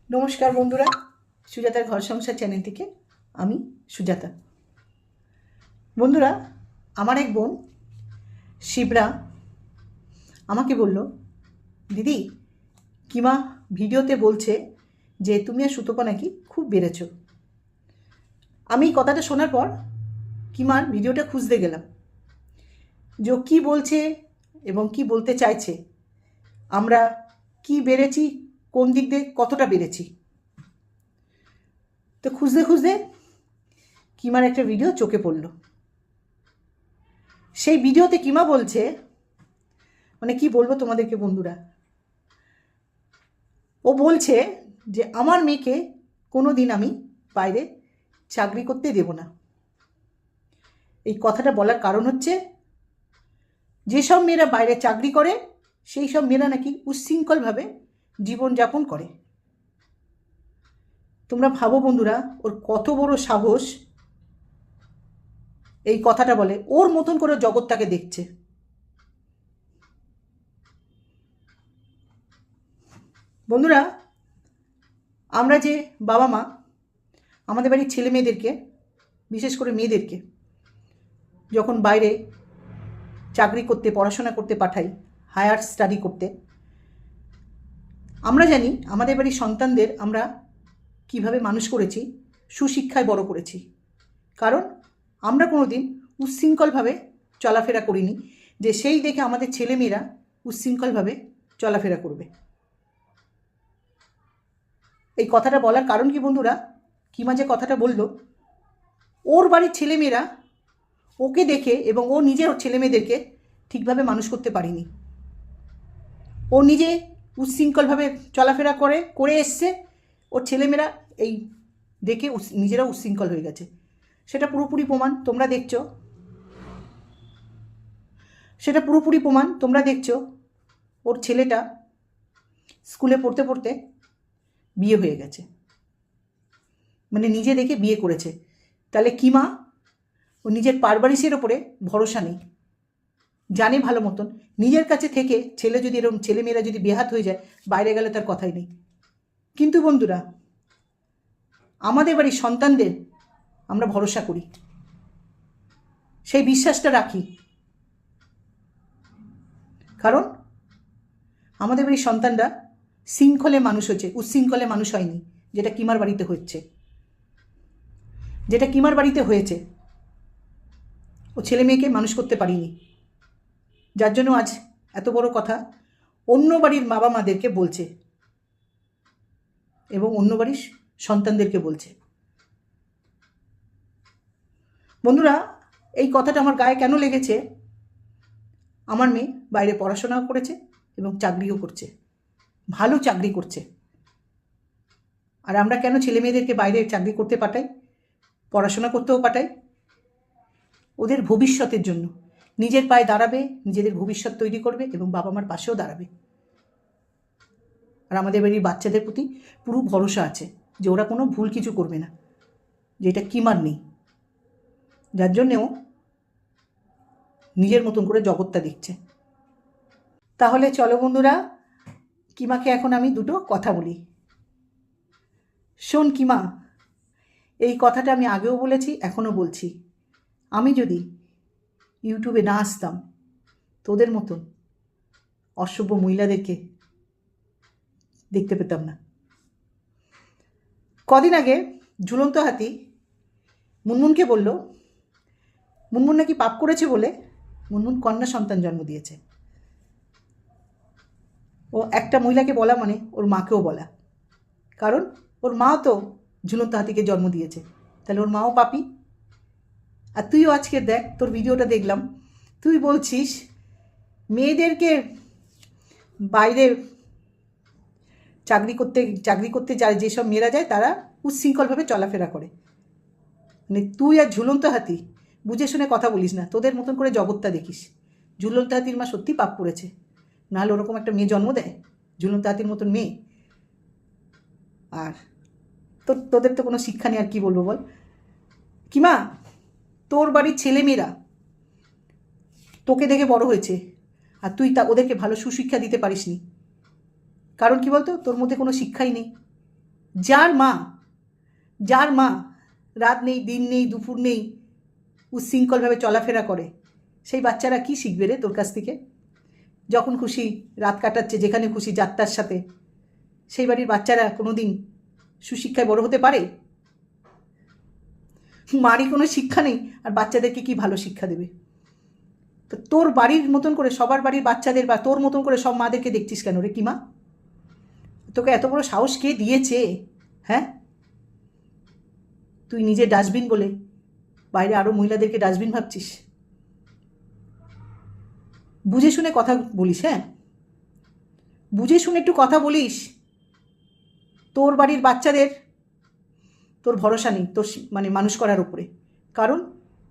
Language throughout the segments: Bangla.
নমস্কার বন্ধুরা, সুজাতার ঘর সংসার চ্যানেল থেকে আমি সুজাতা। বন্ধুরা, আমার এক বোন শিবরা আমাকে বলল, দিদি কিমা ভিডিওতে বলছে যে তুমি আর সুতপা নাকি খুব বেড়েছ। আমি কথাটা শোনার পর কিমার ভিডিওটা খুঁজতে গেলাম যে ও কী বলছে এবং কি বলতে চাইছে, আমরা কি বেড়েছি, কোন দিক দিয়ে কতটা বেড়েছি। তো খুঁজতে খুঁজতে কিমার একটা ভিডিও চোখে পড়ল। সেই ভিডিওতে কিমা বলছে, মানে কি বলবো তোমাদেরকে বন্ধুরা, ও বলছে যে আমার মেয়েকে কোনো দিন আমি বাইরে চাকরি করতে দেব না। এই কথাটা বলার কারণ হচ্ছে, যেসব মেয়েরা বাইরে চাকরি করে সেই সব মেয়েরা নাকি উচ্ছৃঙ্খলভাবে জীবনযাপন করে। তোমরা ভাবো বন্ধুরা, ওর কত বড় সাহস এই কথাটা বলে। ওর মতন করে জগৎটাকে দেখছে। বন্ধুরা, আমরা যে বাবা মা আমাদের বাড়ির ছেলে মেয়েদেরকে, বিশেষ করে মেয়েদেরকে যখন বাইরে চাকরি করতে, পড়াশোনা করতে পাঠাই, হায়ার স্টাডি করতে, আমরা জানি আমাদের বাড়ির সন্তানদের আমরা কিভাবে মানুষ করেছি, সুশিক্ষায় বড় করেছি। কারণ আমরা কোনো দিন উচ্ছৃঙ্খলভাবে চলাফেরা করিনি যে সেই দেখে আমাদের ছেলেমেয়েরা উচ্ছৃঙ্খলভাবে চলাফেরা করবে। এই কথাটা বলার কারণ কি বন্ধুরা, কিমা যে কথাটা বলল, ওর বাড়ির ছেলেমেয়েরা ওকে দেখে এবং ও নিজের ছেলেমেয়েদেরকে ঠিকভাবে মানুষ করতে পারেনি। ও নিজে উচ্ছৃঙ্খলভাবে চলাফেরা করে এসছে, ওর ছেলেমেয়েরা এই দেখে নিজেরা উচ্ছৃঙ্খল হয়ে গেছে। সেটা পুরোপুরি প্রমাণ তোমরা দেখছো, তোমরা দেখছো। ওর ছেলেটা স্কুলে পড়তে পড়তে বিয়ে হয়ে গেছে, মানে নিজে দেখে বিয়ে করেছে। তাহলে কিমা ও নিজের পারবারিশের ওপরে ভরসা নেই, জানে ভালো মতন নিজের কাছে থেকে ছেলে যদি এরকম ছেলেমেয়েরা যদি বেহাত হয়ে যায়, বাইরে গেলে তার কথাই নেই। কিন্তু বন্ধুরা, আমাদের বাড়ির সন্তানদের আমরা ভরসা করি, সেই বিশ্বাসটা রাখি। কারণ আমাদের বাড়ির সন্তানরা শৃঙ্খলে মানুষ হয়েছে, উচ্ছৃঙ্খলে মানুষ হয়নি, যেটা কিমার বাড়িতে হয়েছে। ও ছেলে মেয়েকে মানুষ করতে পারিনি, যার জন্য আজ এত বড় কথা অন্য বাড়ির বাবা মাদেরকে বলছে এবং অন্য বাড়ির সন্তানদেরকে বলছে। বন্ধুরা, এই কথাটা আমার গায়ে কেন লেগেছে? আমার মেয়ে বাইরে পড়াশোনাও করেছে এবং চাকরিও করছে, ভালো চাকরি করছে। আর আমরা কেন ছেলে মেয়েদেরকে বাইরে চাকরি করতে পাঠাই, পড়াশোনা করতেও পাঠাই? ওদের ভবিষ্যতের জন্য, নিজের পায়ে দাঁড়াবে, নিজেদের ভবিষ্যৎ তৈরি করবে এবং বাবা মার পাশেও দাঁড়াবে। আর আমাদের বাড়ির বাচ্চাদের প্রতি পুরো ভরসা আছে যে ওরা কোনো ভুল কিছু করবে না, যেটা কিমার নেই। যার জন্যেও নিজের মতন করে জগৎটা দেখছে। তাহলে চলো বন্ধুরা, কিমাকে এখন আমি দুটো কথা বলি। শোন কিমা, এই কথাটা আমি আগেও বলেছি, এখনও বলছি, আমি যদি ইউটিউবে না আসতাম, তোদের মতন অসভ্য মহিলাদেরকে দেখতে পেতাম না। কদিন আগে ঝুলন্ত হাতি মুনমুনকে বলল, মুনমুন নাকি পাপ করেছে বলে মুনমুন কন্যা সন্তান জন্ম দিয়েছে। ও একটা মহিলাকে বলা মানে ওর মাকেও বলা, কারণ ওর মাও তো ঝুলন্ত হাতিকে জন্ম দিয়েছে, তাহলে ওর মাও পাপী। আর তুইও আজকে দেখ, তোর ভিডিওটা দেখলাম, তুই বলছিস মেয়েদেরকে বাইরে চাকরি করতে যায়, যেসব মেয়েরা যায় তারা উচ্ছৃঙ্খলভাবে চলাফেরা করে। মানে তুই আর ঝুলন্ত হাতি বুঝে শুনে কথা বলিস না, তোদের মতন করে জগৎটা দেখিস। ঝুলন্ত হাতির মা সত্যি পাপ করেছে, নাহলে ওরকম একটা মেয়ে জন্ম দেয়, ঝুলন্ত হাতির মতন মেয়ে। আর তোদের তো কোনো শিক্ষা নেই, আর কি বলবো বল কিমা? তোর বাড়ির ছেলেমেয়েরা তোকে দেখে বড় হয়েছে, আর তুই ওদেরকে ভালো সুশিক্ষা দিতে পারিসনি। কারণ কি বলতো, তোর মধ্যে কোনো শিক্ষাই নেই। যার মা রাত নেই, দিন নেই, দুপুর নেই, উচ্ছৃঙ্খলভাবে চলাফেরা করে, সেই বাচ্চারা কি শিখবে রে তোর কাছ থেকে? যখন খুশি রাত কাটাচ্ছে, যেখানে খুশি যাত্রার সাথে, সেই বাড়ির বাচ্চারা কোনো দিন সুশিক্ষায় বড় হতে পারে? মারই কোনো শিক্ষা নেই, আর বাচ্চাদেরকে কি ভালো শিক্ষা দেবে? তো তোর বাড়ির মতন করে সবার বাড়ির বাচ্চাদের বা তোর মতন করে সব মাদেরকে দেখছিস কেন রে কিমা? তোকে এত বড় সাহস কে দিয়েছে? হ্যাঁ, তুই নিজে ডাস্টবিন বলে বাইরে আরও মহিলাদেরকে ডাস্টবিন ভাবছিস? বুঝে শুনে কথা বলিস, হ্যাঁ, বুঝে শুনে একটু কথা বলিস। তোর বাড়ির বাচ্চাদের তোর ভরসা নেই তোর মানে মানুষ করার উপরে, কারণ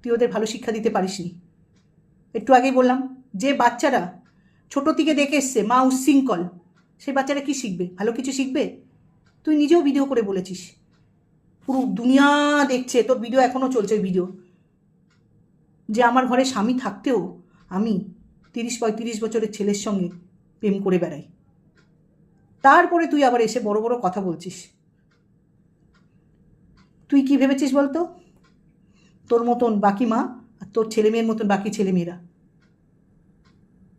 তুই ওদের ভালো শিক্ষা দিতে পারিসনি। একটু আগেই বললাম, যে বাচ্চারা ছোটো থেকে দেখে এসছে মা উচ্ছৃঙ্খল, সেই বাচ্চারা কি শিখবে? ভালো কিছু শিখবে? তুই নিজেও ভিডিও করে বলেছিস, পুরো দুনিয়া দেখছে, তোর ভিডিও এখনও চলছে ওই ভিডিও, যে আমার ঘরে স্বামী থাকতেও আমি 30-35 বছরের ছেলের সঙ্গে প্রেম করে বেড়াই। তারপরে তুই আবার এসে বড় বড় কথা বলছিস। তুই কি ভেবেছিস বলতো? তোর মতন বাকি মা আর তোর ছেলে মেয়ের মতন বাকি ছেলেমেয়েরা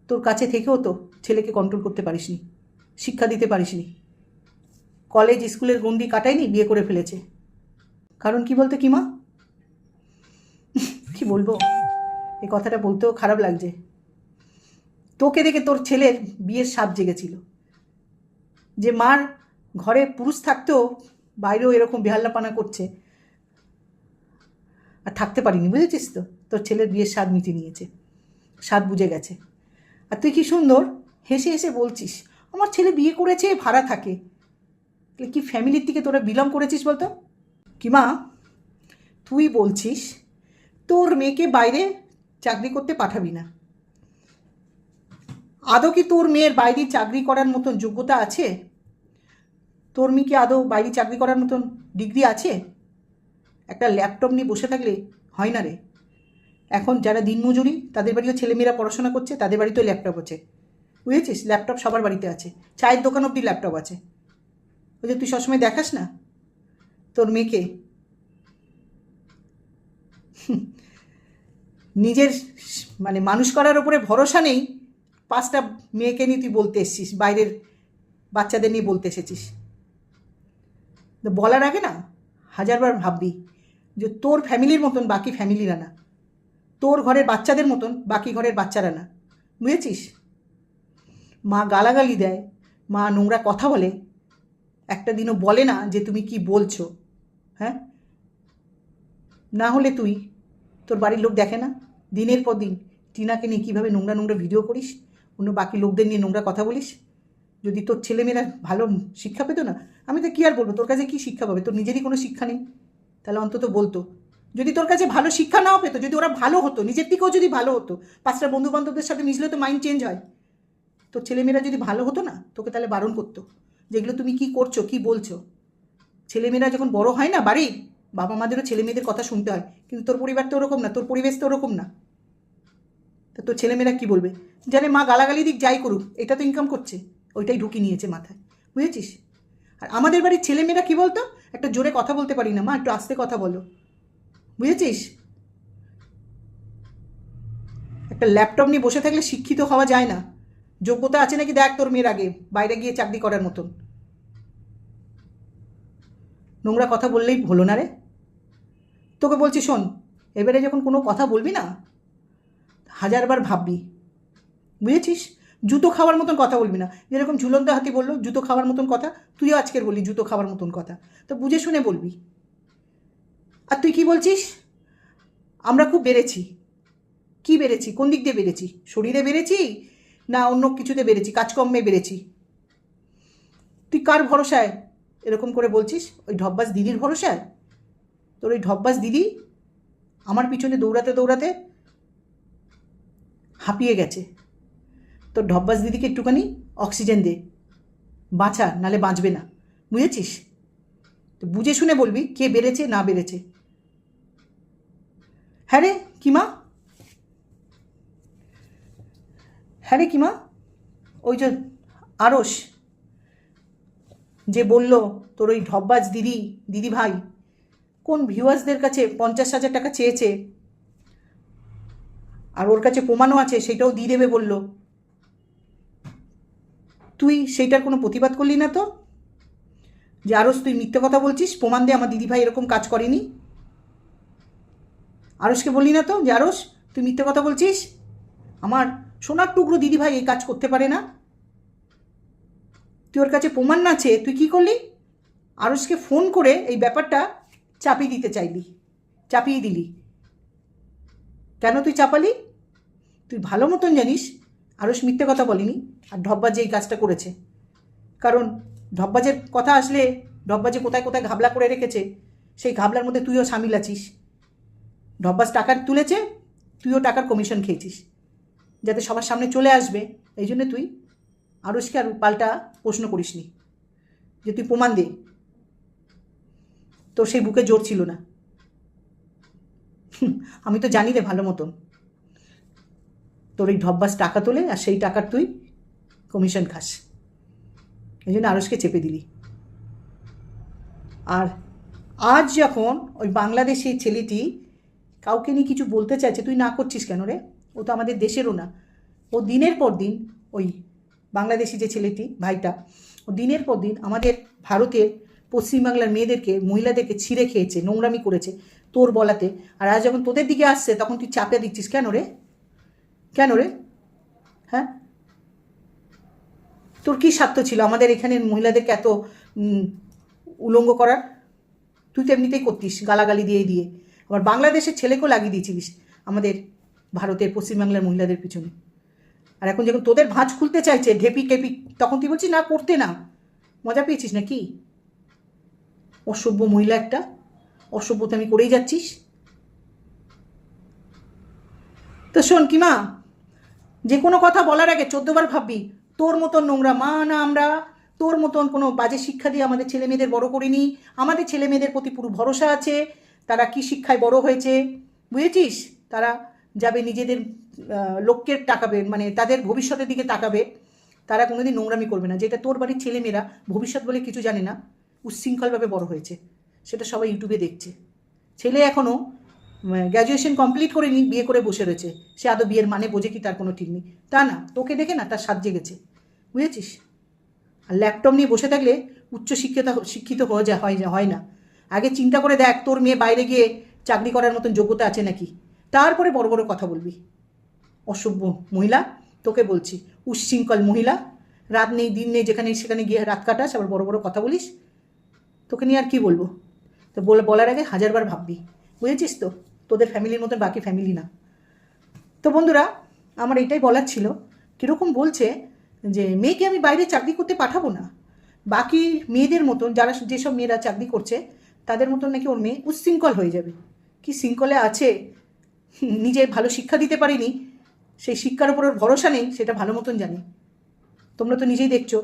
তোর কাছে থেকেও তো ছেলেকে কন্ট্রোল করতে পারিসনি, শিক্ষা দিতে পারিসনি। কলেজ স্কুলের গণ্ডি কাটায়নি, বিয়ে করে ফেলেছে। কারণ কি বলতো কি মা? কি বলবো, এই কথাটা বলতেও খারাপ লাগছে। তোকে দেখে তোর ছেলের বিয়ের সাপ জেগেছিল, যে মার ঘরে পুরুষ থাকতেও বাইরেও এরকম বেহাল্লাপানা করছে, আর থাকতে পারিনি, বুঝেছিস তো? তোর ছেলের বিয়ের স্বাদ মিটে নিয়েছে, স্বাদ বুঝে গেছে। আর তুই কি সুন্দর হেসে হেসে বলছিস আমার ছেলে বিয়ে করেছে, ভাড়া থাকে। কি ফ্যামিলির থেকে তোরা বিলং করেছিস বলতো? কি মা, তুই বলছিস তোর মেয়েকে বাইরে চাকরি করতে পাঠাবি না। আদৌ কি তোর মেয়ের বাইরে চাকরি করার মতন যোগ্যতা আছে? তোর মেয়ে কি আদৌ বাইরে চাকরি করার মতন ডিগ্রি আছে? একটা ল্যাপটপ নিয়ে বসে থাকলে হয় না রে। এখন যারা দিনমজুরি তাদের বাড়িও ছেলেমেয়েরা পড়াশোনা করছে, তাদের বাড়িতেও ল্যাপটপ আছে, বুঝেছিস? ল্যাপটপ সবার বাড়িতে আছে, চায়ের দোকান অবধি ল্যাপটপ আছে। ওই যে তুই সবসময় দেখাস না তোর মেয়েকে, নিজের মানে মানুষ করার ওপরে ভরসা নেই, 5টা মেয়েকে নিয়ে তুই বলতে এসেছিস, বাইরের বাচ্চাদের নিয়ে বলতে এসেছিস। বলার আগে না 1000বার ভাববি যে তোর ফ্যামিলির মতন বাকি ফ্যামিলিরা না, তোর ঘরের বাচ্চাদের মতন বাকি ঘরের বাচ্চারা না, বুঝেছিস? মা গালাগালি দেয়, মা নোংরা কথা বলে, একটা দিনও বলে না যে তুমি কি বলছো। হ্যাঁ, না হলে তুই তোর বাড়ির লোক দেখে না দিনের পর দিন টিনাকে নিয়ে কীভাবে নোংরা নোংরা ভিডিও করিস, অন্য বাকি লোকদের নিয়ে নোংরা কথা বলিস? যদি তোর ছেলেমেয়েরা ভালো শিক্ষা পেতো না, আমি তো কী আর বলবো, তোর কাছে কী শিক্ষা পাবে? তোর নিজেরই কোনো শিক্ষা নেই, তাহলে অন্তত বলতো। যদি তোর কাছে ভালো শিক্ষা নাও পেতো, যদি ওরা ভালো হতো, নিজের দিকেও যদি ভালো হতো, 5টা বন্ধুবান্ধবদের সাথে মিশলে তো মাইন্ড চেঞ্জ হয়। তোর ছেলেমেয়েরা যদি ভালো হতো না, তোকে তাহলে বারণ করতো যেগুলো তুমি কি করছো, কি বলছো। ছেলেমেয়েরা যখন বড় হয় না বাড়ির, বাবা মাদেরও ছেলেমেয়েদের কথা শুনতে হয়, কিন্তু তোর পরিবার তো ওরকম না, তোর পরিবেশ তো ওরকম না। তা তোর ছেলেমেয়েরা কী বলবে? জানে মা গালাগালি দিক যাই করুক, এটা তো ইনকাম করছে, ওইটাই ঢুকিয়ে নিয়েছে মাথায়, বুঝেছিস? আর আমাদের বাড়ির ছেলেমেয়েরা কী বলতো, একটা জোরে কথা বলতে পারি না, মা একটু আস্তে কথা বলো, বুঝেছিস? একটা ল্যাপটপ নিয়ে বসে থাকলে শিক্ষিত হওয়া যায় না। যোগ্যতা আছে নাকি দেখ তোর মেয়ের আগে, বাইরে গিয়ে চাকরি করার মতন। নোংরা কথা বললেই হলো না রে। তোকে বলছি শোন, এবারে যখন কোনো কথা বলবি না 1000বার ভাববি, বুঝেছিস? জুতো খাওয়ার মতন কথা বলবি না। যেরকম ঝুলন্ত হাতি বললো জুতো খাওয়ার মতন কথা, তুইও আজকের বললি জুতো খাওয়ার মতন কথা, তো বুঝে শুনে বলবি। আর তুই কি বলছিস আমরা খুব বেড়েছি? কি বেড়েছি? কোন দিক দিয়ে বেড়েছি? শরীরে বেড়েছি না অন্য কিছুতে বেড়েছি, কাজকর্মে বেড়েছি? তুই কার ভরসায় এরকম করে বলছিস? ওই ঢব্বাস দিদির ভরসায়? তোর ওই ঢব্বাস দিদি আমার পিছনে দৌড়াতে দৌড়াতে হাঁপিয়ে গেছে। তোর ঢব্বাস দিদিকে একটুখানি অক্সিজেন দে, বাঁচা, নালে বাঁচবে না, বুঝেছিস? তো বুঝে শুনে বলবি কে বেড়েছে না বেড়েছে। হ্যাঁ রে কিমা, হ্যাঁ রে কিমা, ওই যে আরস, যে বলল তোর ওই ঢব্বাজ দিদি ভাই কোন ভিউয়ার্সদের কাছে 50,000 টাকা চেয়েছে, আর ওর কাছে প্রমাণও আছে, সেটাও দিয়ে দেবে বলল, তুই সেইটার কোনো প্রতিবাদ করলি না তো? যে আরস তুই মিথ্যে কথা বলছিস, প্রমাণ দে আমার দিদিভাই এরকম কাজ করেনি। আরসকে বললি না তো যে আরস তুই মিথ্যে কথা বলছিস, আমার সোনার টুকরো দিদিভাই এই কাজ করতে পারে না? তুই ওর কাছে প্রমাণ না আছে, তুই কী করলি? আরসকে ফোন করে এই ব্যাপারটা চাপিয়ে দিতে চাইলি, চাপিয়ে দিলি। কেন তুই চাপালি? তুই ভালো মতন জানিস আরস মিথ্যে কথা বলেনি, আর ঢব্বাজে এই কাজটা করেছে। কারণ ঢব্বাজের কথা আসলে ঢব্বাজে কোথায় কোথায় ঘাবলা করে রেখেছে, সেই ঘাবলার মধ্যে তুইও সামিল আছিস। ঢব্বাজ টাকা তুলেছে, তুইও টাকার কমিশন খেয়েছিস, যাতে সবার সামনে চলে আসবে। এই জন্য তুই আরসকে আর পাল্টা প্রশ্ন করিসনি যে তুই প্রমাণ দে। তোর সেই বুকে জোর ছিল না। আমি তো জানি রে ভালো মতন, তোর এই ঢব্বাস টাকা তোলে আর সেই টাকার তুই কমিশন খাস, এই জন্য আরসকে চেপে দিলি। আর আজ যখন ওই বাংলাদেশি ছেলেটি কাউকে নিয়ে কিছু বলতে চাইছে, তুই না করছিস কেন রে? ও তো আমাদের দেশেরও না। ও দিনের পর দিন, ওই বাংলাদেশি যে ছেলেটি ভাইটা, ও দিনের পর দিন আমাদের ভারতের পশ্চিমবাংলার মেয়েদেরকে, মহিলাদেরকে ছিঁড়ে খেয়েছে, নোংরামি করেছে তোর বলাতে। আর আজ যখন তোদের দিকে আসছে তখন তুই চাপে দিচ্ছিস কেন রে? কেন রে? হ্যাঁ, তোর কী স্বার্থ ছিল আমাদের এখানের মহিলাদেরকে এত উলঙ্গ করার? তুই তো এমনিতেই করতিস, গালাগালি দিয়ে দিয়ে। আবার বাংলাদেশের ছেলেকেও লাগিয়ে দিয়েছিলিস আমাদের ভারতের পশ্চিমবাংলার মহিলাদের পিছনে। আর এখন যখন তোদের ভাঁজ খুলতে চাইছে ঢেপি কেপি, তখন তুই বলছিস না করতে না। মজা পেয়েছিস না কি? অসভ্য মহিলা একটা, অসভ্যতামি করেই যাচ্ছিস। তো শোন কিমা, যে কোনো কথা বলার আগে 14 বার ভাববি। তোর মতন নোংরা মা না আমরা, তোর মতন কোনো বাজে শিক্ষা দিয়ে আমাদের ছেলে মেয়েদের বড়ো করিনি। আমাদের ছেলে মেয়েদের প্রতি পুরো ভরসা আছে, তারা কী শিক্ষায় বড়ো হয়েছে বুঝেছিস? তারা যাবে নিজেদের লোককে তাকাবে, মানে তাদের ভবিষ্যতের দিকে তাকাবে, তারা কোনোদিন নোংরামি করবে না। যেটা তোর বাড়ির ছেলেমেয়েরা ভবিষ্যৎ বলে কিছু জানে না, উচ্ছৃঙ্খলভাবে বড়ো হয়েছে, সেটা সবাই ইউটিউবে দেখছে। ছেলে এখনও গ্র্যাজুয়েশন কমপ্লিট করে নি, বিয়ে করে বসে রয়েছে। সে আদৌ বিয়ের মানে বোঝে কি তার কোনো ঠিক নেই। তা না, তোকে দেখে না তার সাজ জেগেছে বুঝেছিস? আর ল্যাপটপ নিয়ে বসে থাকলে শিক্ষিত হয় না। আগে চিন্তা করে দেখ তোর মেয়ে বাইরে গিয়ে চাকরি করার মতন যোগ্যতা আছে নাকি, তারপরে বড় বড় কথা বলবি। অসভ্য মহিলা, তোকে বলছি, উচ্ছৃঙ্খল মহিলা। রাত নেই দিন নেই, যেখানে সেখানে গিয়ে রাত কাটাস, আবার বড় বড় কথা বলিস। তোকে নিয়ে আর কি বলবো? তো বলার আগে 1000বার ভাববি, বুঝেছিস তো? তোদের ফ্যামিলির মতন বাকি ফ্যামিলি না। তো বন্ধুরা, আমার এটাই বলার ছিল। কীরকম বলছে যে মেয়েকে আমি বাইরে চাকরি করতে পাঠাবো না, বাকি মেয়েদের মতন যারা, যেসব মেয়েরা চাকরি করছে তাদের মতন নাকি ওর মেয়ে উচ্ছৃঙ্খল হয়ে যাবে। কি শৃঙ্খলে আছে, নিজে ভালো শিক্ষা দিতে পারিনি, সেই শিক্ষার উপর ওর ভরসা নেই, সেটা ভালো মতন জানি। তোমরা তো নিজেই দেখছো,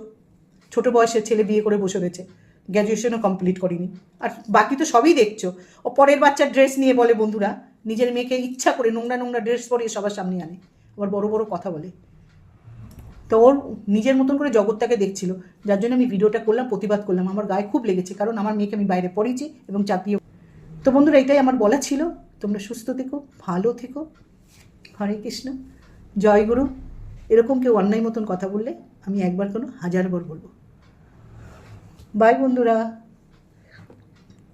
ছোটো বয়সের ছেলে বিয়ে করে বসে রয়েছে, গ্র্যাজুয়েশনও কমপ্লিট করিনি। আর বাকি তো সবই দেখছো। ও পরের বাচ্চার ড্রেস নিয়ে বলে বন্ধুরা, নিজের মেয়েকে ইচ্ছা করে নোংরা নোংরা ড্রেস পরিয়ে সবার সামনে আনে, আবার বড় বড় কথা বলে। তো ওর নিজের মতন করে জগৎটাকে দেখছিল, যার জন্য আমি ভিডিওটা করলাম, প্রতিবাদ করলাম। আমার গায়ে খুব লেগেছে, কারণ আমার মেয়েকে আমি বাইরে পড়িয়েছি এবং চাকরিও। তো বন্ধুরা, এটাই আমার বলা ছিল। তোমরা সুস্থ থেকো, ভালো থেকো। হরে কৃষ্ণ, জয় গুরু। এরকম কেউ অন্যায় মতন কথা বললে আমি একবার কোনো 1000বার বলবো। বাই বন্ধুরা।